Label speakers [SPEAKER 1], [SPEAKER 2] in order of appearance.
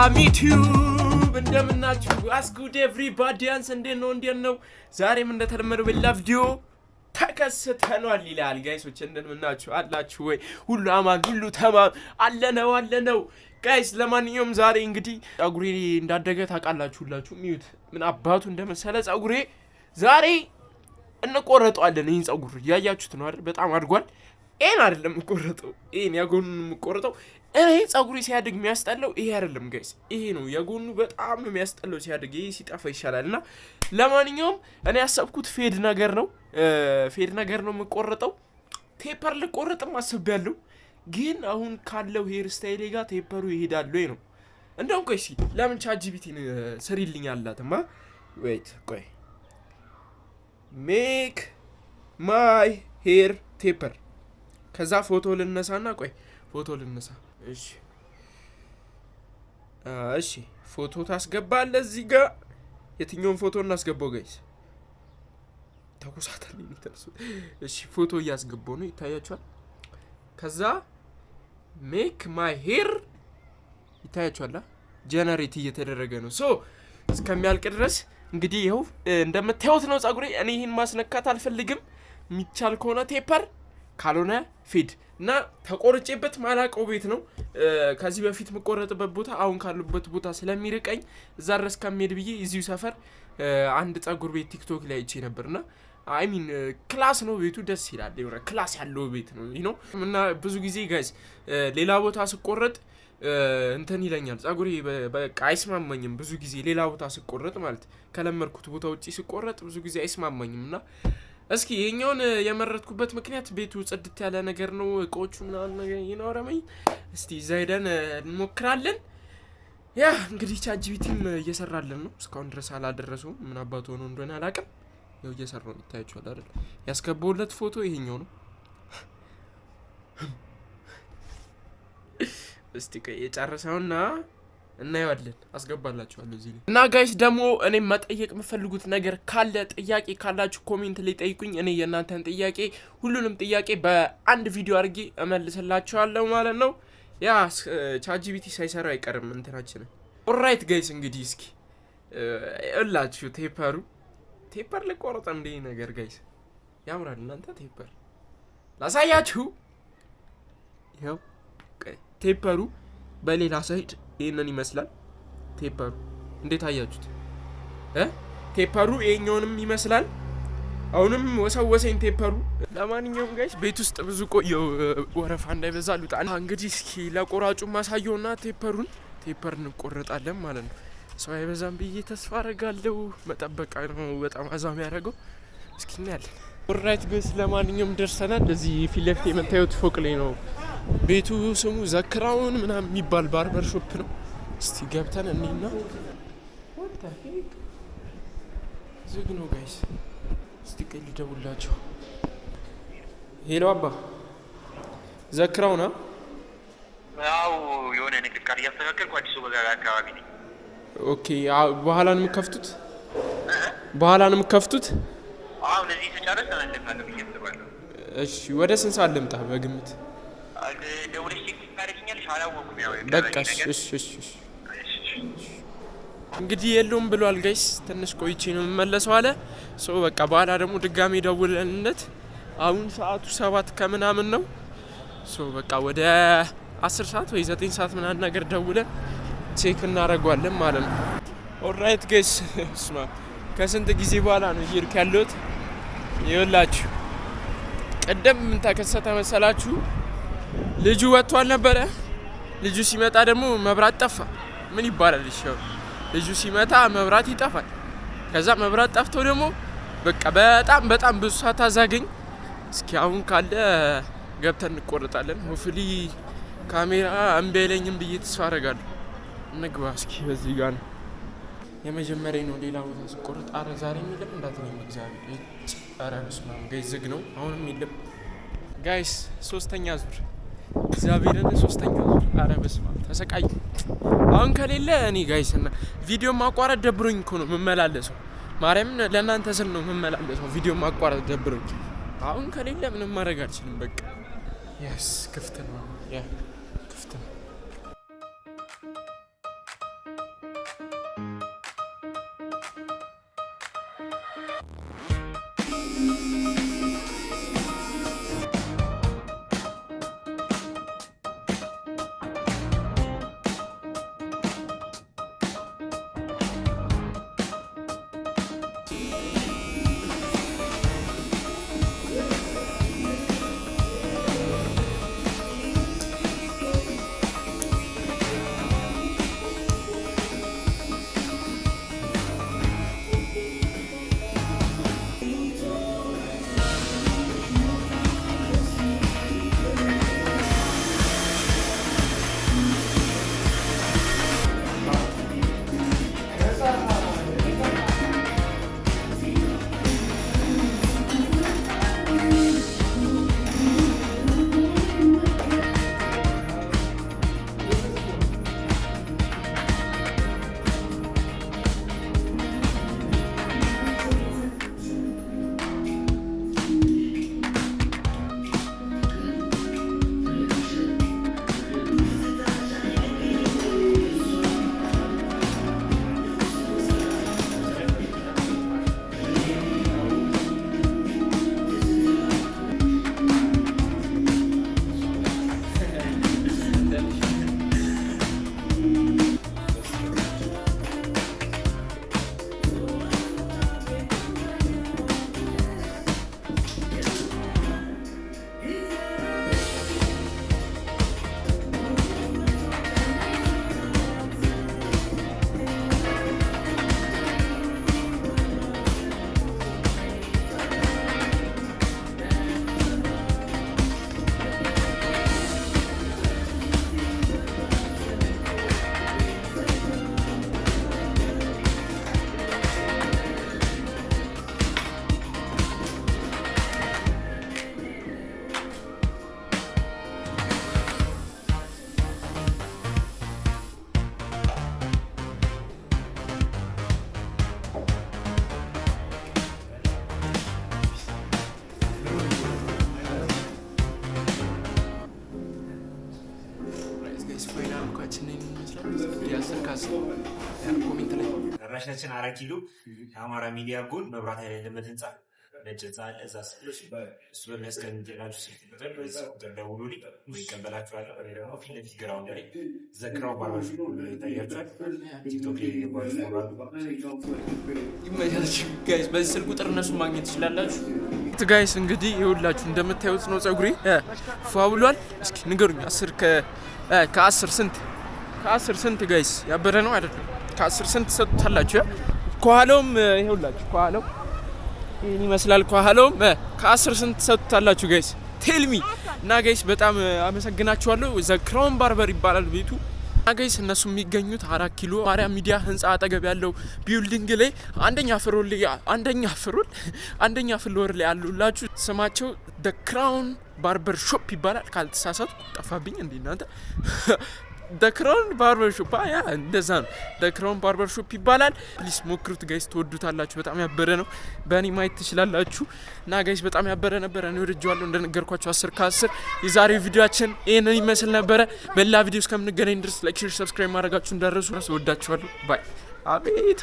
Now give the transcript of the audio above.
[SPEAKER 1] ሰላም ዩቲዩብ እንደምናችሁ አስጉድ ኤቭሪባዲያንስ እንዴት ነው ዛሬም እንደተለመደው በሌላ ቪዲዮ ተከስተናል ይላል ጋይሶች እንደምናችሁ አላችሁ ወይ ሁሉ አማን ሁሉ ተማም አለነው ጋይስ ለማንኛውም ዛሬ እንግዲህ ጸጉሬ እንዳደገ ታውቃላችሁ ሁላችሁ ሚዩት ምን አባቱ እንደመሰለ ጸጉሬ ዛሬ እንቆረጣለን ይሄን ጸጉር ያያችሁት ነው አይደል በጣም አድጓል ኤን አይደለም ቆረጠው ኤን ያጎኑን ቆረጠው እኔ ጸጉሪ ሲያድግ የሚያስጠላው ይሄ አይደለም ጋይስ ይሄ ነው ያጎኑ በጣም ነው የሚያስጠላው ሲያድግ ይሄ ሲጠፋ ይሻላልና ለማንኛውም እኔ ያሰብኩት ፌድ ነገር ነው የምቆረጠው ቴፐር ልቆረጥም አስቤያለሁ ግን አሁን ካለው ሄር ስታይሌ ጋር ቴፐሩ ይሄዳል ወይ ነው እንደውም ቆይ ለምን ቻትጂፒቲ ስሪልኝ አላትማ ዌት ቆይ ሜክ ማይ ሄር ቴፐር ከዛ ፎቶ ልነሳና ቆይ ፎቶ ልነሳ እሺ ፎቶ ታስገባለህ እዚህ ጋር የትኛውን ፎቶ እናስገባው ጋይስ ተቆሳተልኝ ተነሱ እሺ ፎቶ እያስገባው ነው ይታያችኋል ከዛ ሜክ ማይ ሄር ይታያችኋል ጀነሬት እየተደረገ ነው ሶ እስከሚያልቅ ድረስ እንግዲህ ይሄው እንደምታዩት ነው ጸጉሬ እኔ ይሄን ማስነካት አልፈልግም የሚቻል ከሆነ ቴፐር ካልሆነ ፊድ እና ተቆርጬበት ማላቀው ቤት ነው ከዚህ በፊት መቆረጥበት ቦታ አሁን ካሉበት ቦታ ስለሚርቀኝ እዛ ድረስ ከመሄድ ብዬ እዚሁ ሰፈር አንድ ጸጉር ቤት ቲክቶክ ላይ አይቼ ነበርና አይ ሚን ክላስ ነው ቤቱ ደስ ይላል የሆነ ክላስ ያለው ቤት ነው you know እና ብዙ ጊዜ ጋይስ ሌላ ቦታ ስቆረጥ እንትን ይለኛል ጸጉሬ በቃ አይስማማኝም ብዙ ጊዜ ሌላ ቦታ ስቆረጥ ማለት ከለመርኩት ቦታ ውጪ ስቆረጥ ብዙ ጊዜ አይስማማኝምና እስኪ የኛውን የመረጥኩበት ምክንያት ቤቱ ጽድት ያለ ነገር ነው እቆቹ ምናምን ነገር ይኖረመኝ እስቲ ዛይደን እንሞክራለን ያ እንግዲህ ቻትጂፒቲም እየሰራልን ነው እስካሁን ድረስ አላደረሰው ምን አባቱ ሆኖ እንደሆነ አላቀም ያው እየሰራው ይታያችኋል አይደል ያስገባውለት ፎቶ ይሄኛው ነው እስቲ ቆይ የጨረሰውና እናየዋለን አስገባላችኋለሁ እዚህ እና ጋይስ ደግሞ እኔ መጠየቅ የምፈልጉት ነገር ካለ ጥያቄ ካላችሁ ኮሜንት ላይ ጠይቁኝ እኔ የናንተን ጥያቄ ሁሉንም ጥያቄ በአንድ ቪዲዮ አድርጌ እመልስላችኋለሁ ማለት ነው ያ ቻትጂፒቲ ሳይሰራ አይቀርም እንትናችን ኦልራይት ጋይስ እንግዲህ እስኪ እላችሁ ቴፐር ልቆረጥ እንደ ነገር ጋይስ ያምራል እናንተ ቴፐር ላሳያችሁ ይሄው ቴፐሩ በሌላ ሳይድ ይሄንን ይመስላል ቴፐሩ እንዴት አያችሁት ቴፐሩ ይሄኛውንም ይመስላል አሁንም ወሰወሰኝ ቴፐሩ ለማንኛውም ጋይስ ቤት ውስጥ ብዙ ቆየው ወረፋ እንዳይበዛሉ ታዲያ እንግዲህ እስኪ ለቆራጩ ማሳየውና ቴፐር እንቆረጣለን ማለት ነው ሰው አይበዛም ብዬ ተስፋ አደርጋለሁ መጠበቅ ነው በጣም አዛም ያደርገው እስኪ እናያለን ኦልራይት ጋይስ ለማንኛውም ደርሰናል እዚህ ፊት ለፊት የምታዩት ፎቅ ላይ ነው ቤቱ ስሙ ዘክራውን ምናምን የሚባል ባርበር ሾፕ ነው እስቲ ገብተን እንይና what the heck ዝግ ነው ጋይስ እስቲ ቀል ደውላቸው ሄሎ አባ ዘክራውና
[SPEAKER 2] ያው የሆነ ነገር ቃል ያስተካከልኩ አዲሱ በጋራ አካባቢ ነኝ
[SPEAKER 1] ኦኬ በኋላ ነው የምከፍቱት
[SPEAKER 2] አሁን እዚህ ተጨረሰ አንደካለሁ እየተባለው እሺ
[SPEAKER 1] ወደ ስንት ሰዓት ልምጣ በግምት
[SPEAKER 2] ደውለሽ ትታረቂኛለሽ አላወኩም ያው
[SPEAKER 1] በቃ እሺ እንግዲህ የለውም ብሏል ጋይስ ትንሽ ቆይቼ ነው የምመለሰው አለ ሶ በቃ በኋላ ደግሞ ድጋሚ ደውለንለት አሁን ሰዓቱ 7 ከምናምን ነው ሶ በቃ ወደ 10 ሰዓት ወይ 9 ሰዓት ምናምን ነገር ደውለን ቼክ እናደርጋለን ማለት ነው ኦልራይት ጋይስ ስማ ከስንት ጊዜ በኋላ ነው ይርክ ያለሁት ይኸውላችሁ ቀደም ምን ተከሰተ መሰላችሁ ልጁ ወጥቷል ነበር ልጁ ሲመጣ ደግሞ መብራት ጠፋ ምን ይባላል ይሻው ልጁ ሲመጣ መብራት ይጠፋል ከዛ መብራት ጠፍቶ ደግሞ በቃ በጣም ብዙ ሰዓት አዛገኝ እስኪ አሁን ካለ ገብተን እንቆርጣለን ሆፍሊ ካሜራ እምበለኝም ብዬ ተስፋ አደርጋለሁ እንግባ እስኪ በዚህ ጋር ነው የመጀመሪያ ነው ሌላ ቦታ ስቆርጥ አረ ዛሬ የሚልም እንዳትነኝ እግዚአብሔር አረ በስማም ጋይስ ዝግ ነው አሁንም ይልም ጋይስ ሶስተኛ ዙር እግዚአብሔርን ሶስተኛ ዙር አረ በስማም ተሰቃይ አሁን ከሌለ እኔ ጋይስ እና ቪዲዮ ማቋረጥ ደብሮኝ እኮ ነው መመላለሰው ማርያምን ለእናንተ ስል ነው መመላለሰው ቪዲዮ ማቋረጥ ደብሮኝ አሁን ከሌለ ምንም ማድረግ አልችልም በቃ yes ክፍት ነው ያ ክፍት ነው ኮሜንት ላይ
[SPEAKER 3] አድራሻችን 4 ኪሎ የአማራ ሚዲያ ጎን መብራት የሌለበት ህንጻ ነጭ ህንጻ አለ። እዛ እሱ በሚያስቀምጥላችሁ ስልክ ቁጥር ቁጥር ደውሉልኝ ወይ ይቀበላችኋል። ወይ ደግሞ ፊት ለፊት ግራውንድ ላይ ዘክራው ባርበርሾፕ ይታያችኋል። ቲክቶክ ላይ
[SPEAKER 1] ይመቻችሁ ጋይስ። በዚህ ስልክ ቁጥር እነሱ ማግኘት ትችላላችሁ። ጋይስ እንግዲህ ይኸውላችሁ እንደምታዩት ነው ጸጉሬ ፏ ብሏል። እስኪ ንገሩኝ 10 ከ10 ስንት ከ10 ስንት ጋይስ? ያበረ ነው አይደለም? ከ10 ስንት ሰጥታላችሁ? ከኋላውም ይኸውላችሁ ከኋላው ይሄን ይመስላል። ከኋላውም ከ10 ስንት ሰጥታላችሁ ጋይስ? ቴልሚ እና ጋይስ በጣም አመሰግናችኋለሁ። ዘ ክራውን ባርበር ይባላል ቤቱ። እና ጋይስ እነሱ የሚገኙት 4 ኪሎ ማርያም ሚዲያ ህንጻ አጠገብ ያለው ቢልዲንግ ላይ አንደኛ ፍሎር ላይ ያሉላችሁ። ስማቸው ዘ ክራውን ባርበር ሾፕ ይባላል። ካልተሳሳትኩ ጠፋብኝ እንዴ እናንተ። ዘ ክራውን ባርበር ሾፕ ያ እንደዛ ነው። ዘ ክራውን ባርበር ሾፕ ይባላል። ፕሊስ ሞክሩት ጋይስ፣ ትወዱታላችሁ። በጣም ያበረ ነው። በእኔ ማየት ትችላላችሁ። እና ጋይስ በጣም ያበረ ነበረ። እኔ ወድጄዋለሁ እንደነገርኳችሁ 10 ከ10። የዛሬው ቪዲዮአችን ይሄንን ይመስል ነበረ። በሌላ ቪዲዮ እስከምንገናኝ ድረስ ላይክ፣ ሼር፣ ሰብስክራይብ ማድረጋችሁ እንዳትረሱ። ወዳችኋለሁ። ባይ። አቤት